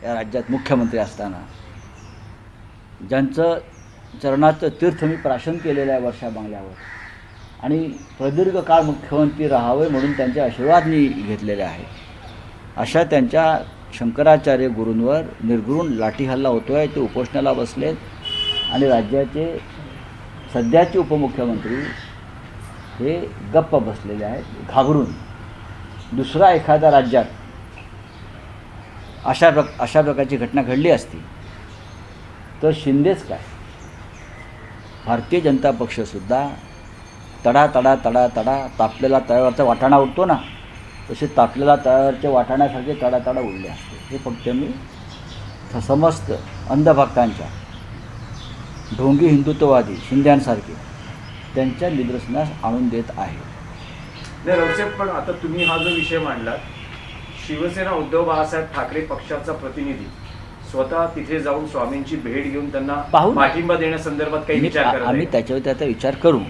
या राज्यात मुख्यमंत्री असताना, ज्यांचं चरणाचं तीर्थ मी प्राशन केलेलं आहे वर्षा बंगल्यावर आणि प्रदीर्घ काळ मुख्यमंत्री राहावे म्हणून त्यांचे आशीर्वाद मी घेतलेले आहेत, अशा त्यांच्या शंकराचार्य गुरूंवर निर्घृण लाठी हल्ला होतो आहे. ते उपोषणाला बसलेत आणि राज्याचे सध्याचे उपमुख्यमंत्री हे गप्प बसलेले आहेत घाबरून. दुसरा एखाद्या राज्यात अशा प्रकारची घटना घडली असती तर शिंदेच काय, भारतीय जनता पक्षसुद्धा तडा तापलेला तळ्यावरचा वाटाणा उडतो ना, तसे तापलेला तळ्यावरच्या वाटाण्यासारखे तडा उडले असते. हे फक्त मी समस्त अंधभक्तांच्या, ढोंगी हिंदुत्ववादी शिंद्यांसारखे त्यांच्या निदर्शनास आणून देत आहे. नाही रावसाहेब, पण आता तुम्ही हा जो विषय मांडला, शिवसेना उद्धव बाळासाहेब ठाकरे पक्षाचा प्रतिनिधी स्वतः तिथे जाऊन स्वामींची भेट घेऊन त्यांना पाठिंबा देण्यासंदर्भात काही विचार करत आम्ही त्याच्यावर आता विचार करू.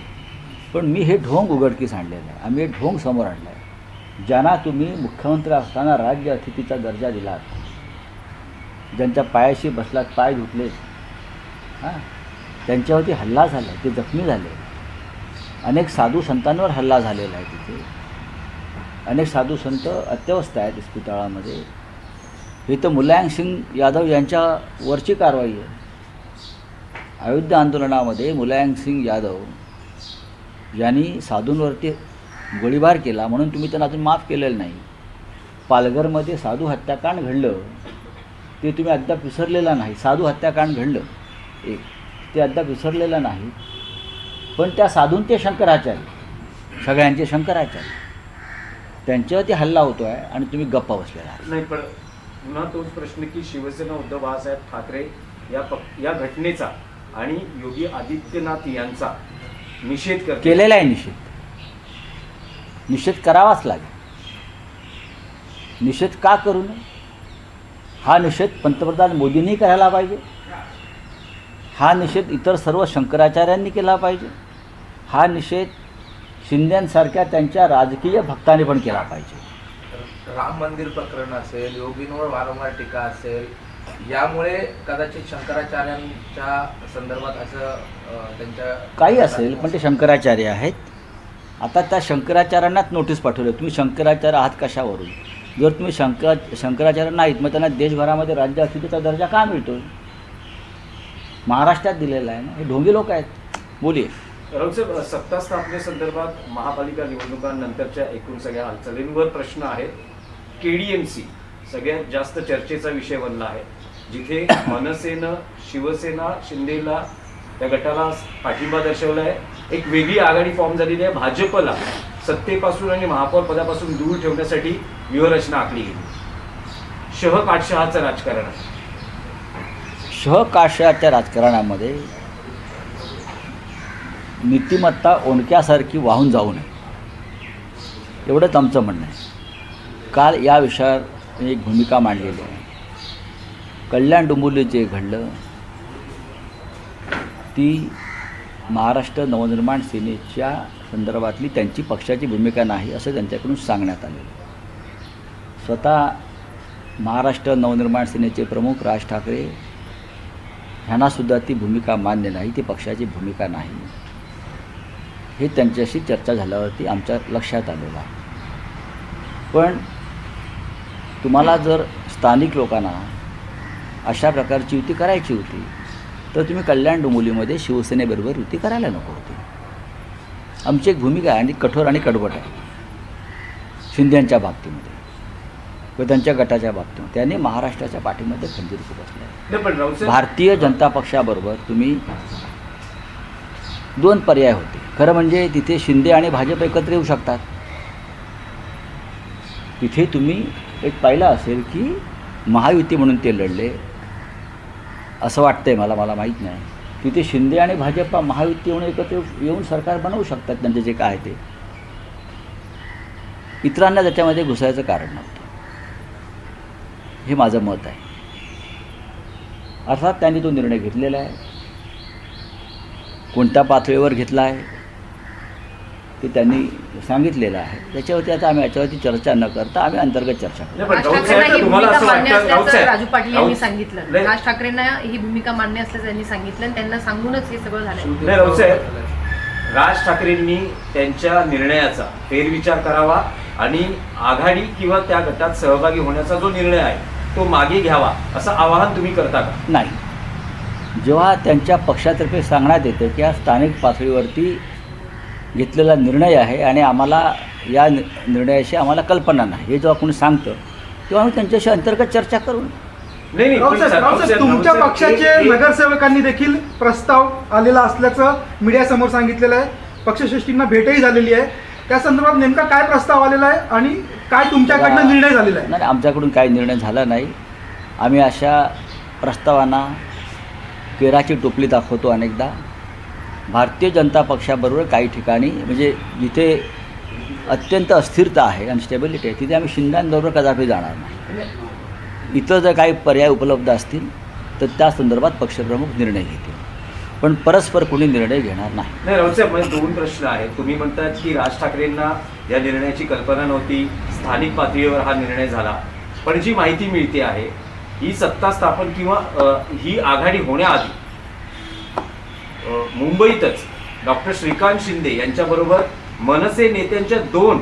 पण मी हे ढोंग उघडकीस आणलेलं आहे, आम्ही हे ढोंग समोर आणलं आहे. ज्यांना तुम्ही मुख्यमंत्री असताना राज्य अतिथीचा दर्जा दिलात, ज्यांच्या पायाशी बसलात, पाय धुतले, त्यांच्यावरती हल्ला झाला, ते जखमी झाले. अनेक साधू संतांवर हल्ला झालेला आहे. तिथे अनेक साधू संत अत्यवस्थ आहेत इस्पितळामध्ये. हे तर मुलायम सिंग यादव यांच्यावरची कारवाई आहे. अयोध्या आंदोलनामध्ये मुलायम सिंग यादव यांनी साधूंवरती गोळीबार केला म्हणून तुम्ही त्यांना अजून माफ केलेलं नाही. पालघरमध्ये साधू हत्याकांड घडलं, ते तुम्ही अद्याप विसरलेलं नाही. साधू हत्याकांड घडलं एक, ते अद्याप विसरलेलं नाही. पण त्या साधून ते शंकराचार्य, सगळ्यांचे शंकराचार्य, त्यांच्यावरती हल्ला होतो आहे आणि तुम्ही गप्पा बसलेला आहात. नाही, पण पुन्हा तोच प्रश्न की शिवसेना उद्धव बाळासाहेब ठाकरे या घटनेचा आणि योगी आदित्यनाथ यांचा निषेध करते. केलेला आहे निषेध करावाच लागेल. निषेध का करू नये? हा निषेध पंतप्रधान मोदींनी करायला पाहिजे. हा निषेध इतर सर्व शंकराचार्यांनी केला पाहिजे. हा निषेध शिंद्यांसारख्या त्यांच्या राजकीय भक्तांनी पण केला पाहिजे. राम मंदिर प्रकरण असेल, योगींवर वारंवार टीका असेल, यामुळे कदाचित शंकराचार्यांच्या संदर्भात असं त्यांच्या काही असेल, पण ते शंकराचार्य आहेत. आता त्या शंकराचार्यांनाच नोटीस पाठवलं, तुम्ही शंकराचार्य आहात कशावरून? जर तुम्ही शंकराचार्य नाहीत, मग त्यांना देशभरामध्ये राज्य अतिथीचा दर्जा का मिळतो? महाराष्ट्रात दिलेला आहे ना. हे ढोंगी लोक आहेत. बोलिये रावसाहेब, सत्ता स्थापनेसंदर्भात महापालिका निवडणुकांनंतरच्या एकूण सगळ्या हालचालींवर प्रश्न आहेत. KDMC सगळ्यात जास्त चर्चेचा विषय बनला आहे, जिथे मनसेनं शिवसेना शिंदेला त्या गटाला पाठिंबा दर्शवला आहे. एक वेगळी आघाडी फॉर्म झालेली आहे. भाजपला सत्तेपासून आणि महापौर पदापासून दूर ठेवण्यासाठी व्यूहरचना आखली गेली. शहकाटशहाचं राजकारण आहे. शहकाशयाच्या राजकारणामध्ये नीतिमत्ता ओंडक्यासारखी वाहून जाऊ नये, एवढंच आमचं म्हणणं आहे. काल या विषयावर एक भूमिका मांडलेली आहे. कल्याण डोंबिवली जे घडलं, ती महाराष्ट्र नवनिर्माण सेनेच्या संदर्भातली त्यांची पक्षाची भूमिका नाही असं त्यांच्याकडून सांगण्यात आलेलं. स्वतः महाराष्ट्र नवनिर्माण सेनेचे प्रमुख राज ठाकरे ह्यांनासुद्धा ती भूमिका मान्य नाही, ती पक्षाची भूमिका नाही, हे त्यांच्याशी चर्चा झाल्यावरती आमच्या लक्षात आलेलं आहे. पण तुम्हाला जर स्थानिक लोकांना अशा प्रकारची युती करायची होती तर तुम्ही कल्याण डोंबिवलीमध्ये शिवसेनेबरोबर युती करायला नको होती. आमची एक भूमिका आहे आणि कठोर आणि कडवट आहे शिंदेंच्या बाबतीमध्ये किंवा त्यांच्या गटाच्या बाबतीमध्ये. त्यांनी महाराष्ट्राच्या पाठीमध्ये खंजीर बसला आहे. भारतीय जनता पक्षाबरोबर तुम्ही दोन पर्याय होते. खरं म्हणजे तिथे शिंदे आणि भाजप एकत्र येऊ शकतात. तिथे तुम्ही एक पाहिलं असेल की महायुती म्हणून ते लढले, असं वाटतंय मला माहीत नाही. तिथे शिंदे आणि भाजप महायुती येऊन एकत्र येऊन सरकार बनवू शकतात त्यांचे जे काय ते. इतरांना त्याच्यामध्ये घुसायचं कारण नव्हतं, हे माझं मत आहे. अर्थात त्यांनी तो निर्णय घेतलेला आहे. कोणत्या पातळीवर घेतला आहे ते त्यांनी सांगितलेलं आहे. त्याच्यावरती आता आम्ही याच्यावरती चर्चा न करता आम्ही अंतर्गत चर्चा करू. नाही, पण राज राऊत ठाकरेंना साहेब, ही तुम्हाला भूमिका असं मान्य वाटतं, राऊत असल्याचं साहेब, राजू पाटील यांनी राऊत- सांगितलं. नाही, राज ठाकरेंना ही भूमिका मान्य असल्याचं त्यांनी सांगितलं आणि त्यांना सांगूनच हे सगळं झालं. नाही, राऊत साहेब, राज ठाकरेंनी त्यांच्या निर्णयाचा फेरविचार करावा आणि आघाडी किंवा त्या गटात सहभागी होण्याचा जो निर्णय आहे तो मागे घ्यावा असं आवाहन तुम्ही करता का? नाही, जेव्हा त्यांच्या पक्षातर्फे सांगण्यात येतं की हा स्थानिक पातळीवरती घेतलेला निर्णय आहे आणि आम्हाला या निर्णयाशी आम्हाला कल्पना नाही, हे जेव्हा कोणी सांगतं तेव्हा आम्ही त्यांच्याशी अंतर्गत चर्चा करू. नाही नाही, राऊत पण साहेब, राऊत साहेब, तुमच्या राऊत साहेब, पक्षाचे एक- नगरसेवकांनी देखील प्रस्ताव आलेला असल्याचं मीडियासमोर सांगितलेलं आहे. पक्षश्रेष्ठींना भेटही झालेली आहे. त्या संदर्भात नेमका काय प्रस्ताव आलेला आहे आणि काय तुमच्याकडनं निर्णय झालेला आहे? नाही, आमच्याकडून काही निर्णय झाला नाही. आम्ही अशा प्रस्तावांना केराची टोपली दाखवतो अनेकदा. भारतीय जनता पक्षाबरोबर काही ठिकाणी म्हणजे जिथे अत्यंत अस्थिरता आहे, अनस्टेबिलिटी आहे, तिथे आम्ही शिंद्यांबरोबर कदापि जाणार नाही. इतर जर काही पर्याय उपलब्ध असतील तर त्या संदर्भात पक्षप्रमुख निर्णय घेतील, पण परस्पर कोणी निर्णय घेणार नाही. नाही राऊत साहेब, माझे दोन प्रश्न आहेत. तुम्ही म्हणतात की राज ठाकरेंना या निर्णयाची कल्पना नव्हती, स्थानिक पातळीवर हा निर्णय झाला, पण जी माहिती मिळते आहे ही सत्ता स्थापन किंवा ही आघाडी होण्याआधी मुंबईतच डॉक्टर श्रीकांत शिंदे यांच्याबरोबर मनसे नेत्यांच्या 2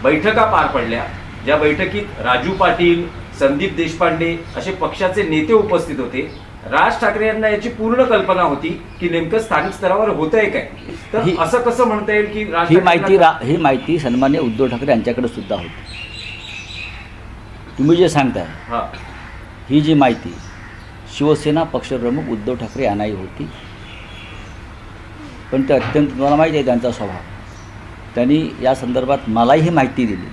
बैठका पार पडल्या, ज्या बैठकीत राजू पाटील, संदीप देशपांडे असे पक्षाचे नेते उपस्थित होते. राज ठाकरे यांना याची पूर्ण कल्पना होती की नेमकं स्थानिक स्तरावर होतंय काय, तर ही- असं कसं म्हणता येईल की राज ही ठाकरेंना- ही माहिती सन्मान्य उद्धव ठाकरे यांच्याकडे सुद्धा होती. तुम्ही जे सांगताय हा ही जी माहिती शिवसेना पक्षप्रमुख उद्धव ठाकरे यांनाही होती, पण ते अत्यंत, तुम्हाला माहिती आहे त्यांचा स्वभाव, त्यांनी या संदर्भात मलाही ही माहिती दिली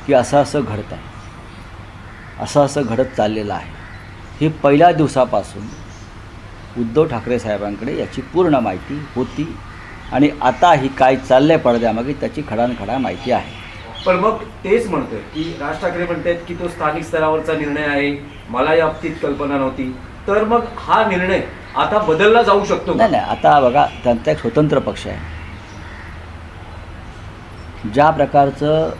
की असं असं घडत आहे, असं असं घडत चाललेलं आहे. ही पहिल्या दिवसापासून उद्धव ठाकरे साहेबांकडे याची पूर्ण माहिती होती आणि आता ही काय चाललंय पडद्यामागे त्याची खडानखडा माहिती आहे. पण मग तेच म्हणतोय की राज ठाकरे म्हणतात की तो स्थानिक स्तरावरचा निर्णय आहे, मला या बाबतीत कल्पना नव्हती, तर मग हा निर्णय आता बदलला जाऊ शकतो का? नाही नाही, आता बघा, त्यांचा एक स्वतंत्र पक्ष आहे. ज्या प्रकारचं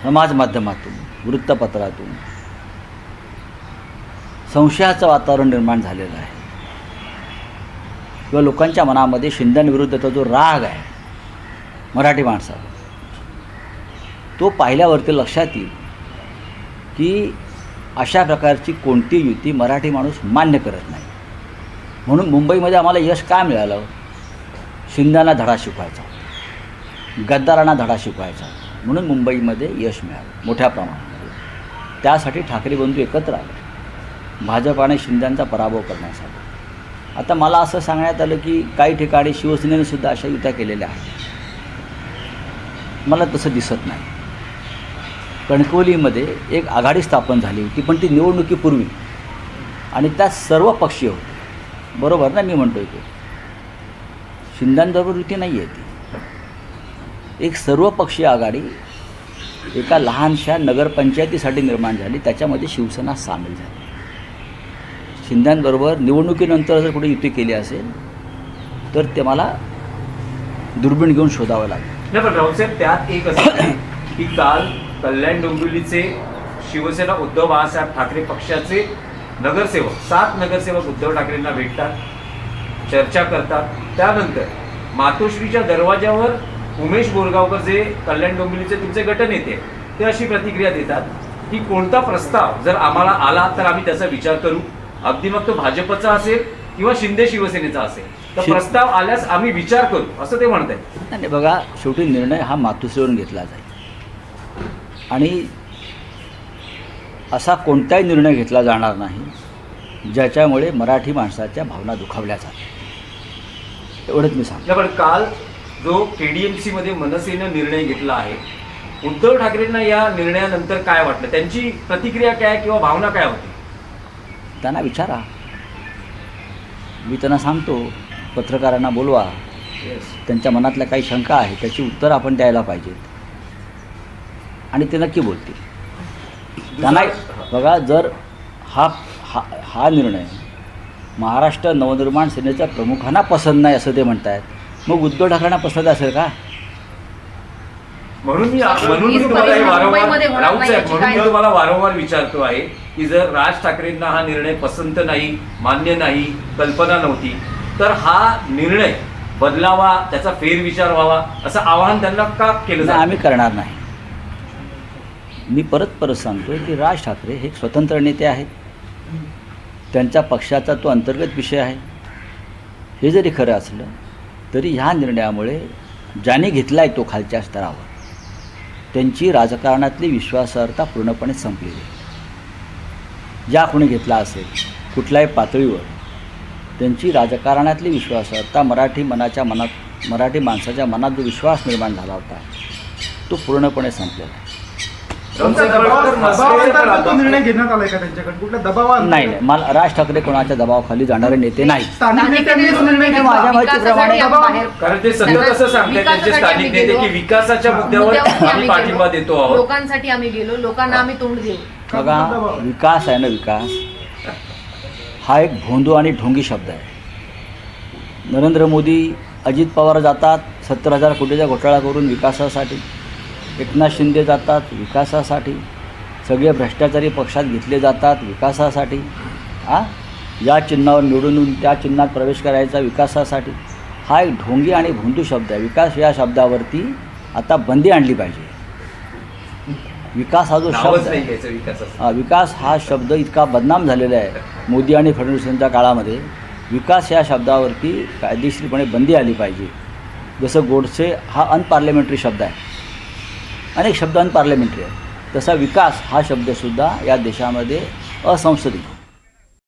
समाज माध्यमातून, वृत्तपत्रातून संशयाचं वातावरण निर्माण झालेलं आहे किंवा लोकांच्या मनामध्ये शिंदेविरुद्धचा जो राग आहे मराठी माणसाचा, तो पाहिल्यावरती लक्षात येईल की अशा प्रकारची कोणती युती मराठी माणूस मान्य करत नाही. म्हणून मुंबईमध्ये आम्हाला यश काय मिळालं? शिंद्यांना धडा शिकवायचा, गद्दारांना धडा शिकवायचा, म्हणून मुंबईमध्ये यश मिळालं मोठ्या प्रमाणामध्ये. त्यासाठी ठाकरे बंधू एकत्र आले भाजप आणि शिंद्यांचा पराभव करण्यासाठी. आता मला असं सांगण्यात आलं की काही ठिकाणी शिवसेनेने सुद्धा अशा युत्या केलेल्या आहेत. मला तसं दिसत नाही. कणकवलीमध्ये एक आघाडी स्थापन झाली होती, पण ती निवडणुकीपूर्वी, आणि त्यात सर्व पक्षीय होते. बरोबर ना मी म्हणतोय ते? शिंद्यांबरोबर युती नाही आहे ती. एक सर्वपक्षीय आघाडी एका लहानशा नगरपंचायतीसाठी निर्माण झाली, त्याच्यामध्ये शिवसेना सामील झाली. शिंद्यांबरोबर निवडणुकीनंतर जर कुठे युती केली असेल तर ते मला दुर्बीण घेऊन शोधावं लागेल. नाही, पण राऊतसाहेब, त्यात एक असं आहे की काल कल्याण डोंबिवलीचे शिवसेना उद्धव बाळासाहेब ठाकरे पक्षाचे नगरसेवक 7 नगरसेवक उद्धव ठाकरेंना भेटतात, चर्चा करतात. त्यानंतर मातोश्रीच्या दरवाजावर उमेश बोरगावकर जे कल्याण डोंबिवलीचे तुमचे गटनेते आहेत, ते अशी प्रतिक्रिया देतात की कोणता प्रस्ताव जर आम्हाला आला तर आम्ही त्याचा विचार करू, अगदी मग तो भाजपचा असेल किंवा शिंदे शिवसेनेचा असेल, तर प्रस्ताव आल्यास आम्ही विचार करू, असं ते म्हणत आहेत. आणि बघा, शेवटी निर्णय हा मातोश्रीवरून घेतला जाईल आणि असा कोणताही निर्णय घेतला जाणार नाही ज्याच्यामुळे मराठी माणसाच्या भावना दुखावल्या जातात. एवढंच मी सांगतो. पण काल जो KDMC मध्ये मनसेनं निर्णय घेतला आहे, उद्धव ठाकरेंना या निर्णयानंतर काय वाटलं, त्यांची प्रतिक्रिया काय किंवा भावना काय होती? त्यांना विचारा, मी त्यांना सांगतो, पत्रकारांना बोलवा, त्यांच्या मनातल्या काही शंका आहे त्याची उत्तर आपण द्यायला पाहिजेत आणि ते नक्की बोलतील. त्यांना बघा, जर हा निर्णय महाराष्ट्र नवनिर्माण सेनेच्या प्रमुखांना पसंत नाही असं ते म्हणत आहेत, मग उद्धव ठाकरेंना पसंत असेल का? म्हणून मी हीच तुम्हाला हे परिस्थिती मुंबईमध्ये वारंवार होणार राऊत नाही साहेब, याची म्हणून मी काय- तुम्हाला वारंवार विचारतो आहे की जर राज ठाकरेंना हा निर्णय पसंत नाही, मान्य नाही, कल्पना नव्हती, तर हा निर्णय बदलावा, त्याचा फेरविचार व्हावा असं आवाहन त्यांना का केलं नाही, जातं? आम्ही करणार नाही. मी परत सांगतोय की राज ठाकरे हे एक स्वतंत्र नेते आहेत. त्यांच्या पक्षाचा तो अंतर्गत विषय आहे. हे जरी खरं असलं तरी ह्या निर्णयामुळे ज्याने घेतला आहे तो खालच्या स्तरावर त्यांची राजकारणातली विश्वासार्हता पूर्णपणे संपलेली आहे. ज्या कोणी घेतला असेल कुठल्याही पातळीवर त्यांची राजकारणातली विश्वासार्हता, मराठी माणसाच्या मनात जो विश्वास निर्माण झाला होता तो पूर्णपणे संपलेला आहे. तुमच्या दबावाअंतर्गत तो निर्णय घेण्यात आलाय का त्यांच्याकडे? कुठल्या दबावाअंतर्गत? नाही नाही, मला राज ठाकरे कोणाच्या दबावाखाली जाणारे नेते नाही. स्थानिक नेत्यांनीच निर्णय नाही, घेतला. माझ्या माहितीप्रमाणे विकासासाठी आम्ही बाहेर- कारण ते सतत असं सांगतात त्यांचे स्थानिक नेते की विकासाच्या मुद्द्यावर मुद्द्यावरती आम्ही आम्ही पाठिंबा गेलो. देतो आहोत. लोकांसाठी आम्ही गेलो, लोकांना आम्ही तोंड देऊ. बघा, विकास आहे ना, विकास हा एक भोंदू आणि ढोंगी शब्द आहे. नरेंद्र मोदी, अजित पवार जातात 70,000 कोटीचा घोटाळा करून विकासासाठी, एकनाथ शिंदे जातात विकासासाठी, सगळे भ्रष्टाचारी पक्षात घेतले जातात विकासासाठी. या चिन्हावर निवडून येऊन त्या चिन्हात प्रवेश करायचा विकासासाठी. हा एक ढोंगी आणि भोंदू शब्द आहे. विकास या शब्दावरती आता बंदी आणली पाहिजे. विकास हा जो नावच शब्द नाही आहे, घ्यायचं विकासाचं. विकास हा शब्द इतका बदनाम झालेला आहे मोदी आणि फडणवीसांच्या काळामध्ये. विकास या शब्दावरती कायदेशीरपणे बंदी आली पाहिजे. जसं गोडसे हा अनपार्लमेंटरी शब्द आहे, अनेक शब्द अनपार्लमेंटरी आहेत, तसा विकास हा शब्दसुद्धा या देशामध्ये असंसदीय